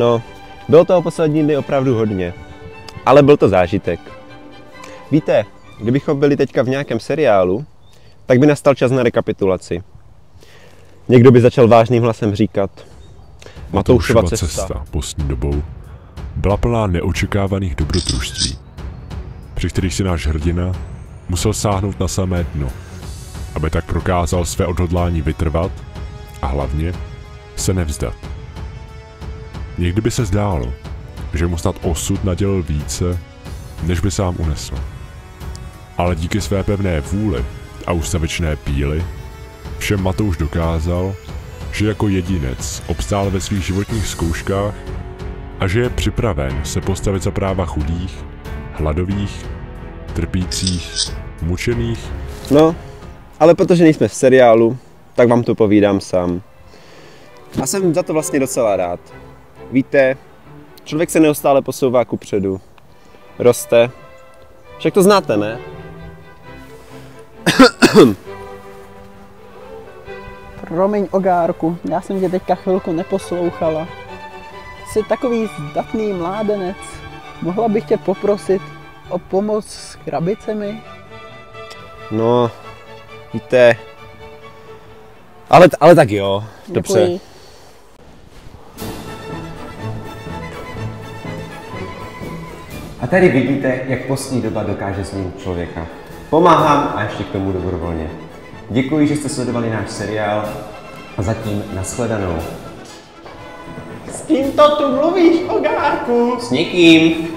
No, bylo toho poslední dny opravdu hodně, ale byl to zážitek. Víte, kdybychom byli teďka v nějakém seriálu, tak by nastal čas na rekapitulaci. Někdo by začal vážným hlasem říkat: Matoušova cesta postní dobou byla plná neočekávaných dobrodružství, při kterých si náš hrdina musel sáhnout na samé dno, aby tak prokázal své odhodlání vytrvat a hlavně se nevzdat. Někdy by se zdálo, že mu snad osud nadělil více, než by sám unesl. Ale díky své pevné vůli a ustavičné píli všem Matouš dokázal, že jako jedinec obstál ve svých životních zkouškách a že je připraven se postavit za práva chudých, hladových, trpících, mučených. No, ale protože nejsme v seriálu, tak vám to povídám sám. A jsem za to vlastně docela rád. Víte, člověk se neustále posouvá kupředu. Roste. Však to znáte, ne? Promiň, Ogárku, já jsem tě teďka chvilku neposlouchala. Jsi takový zdatný mládenec. Mohla bych tě poprosit o pomoc s krabicemi? No, víte... Ale tak jo, dobře. Děkuji. A tady vidíte, jak postní doba dokáže změnit člověka. Pomáhám a ještě k tomu dobrovolně. Děkuji, že jste sledovali náš seriál a zatím nashledanou. S kým to tu mluvíš, Ogárku? S nikým.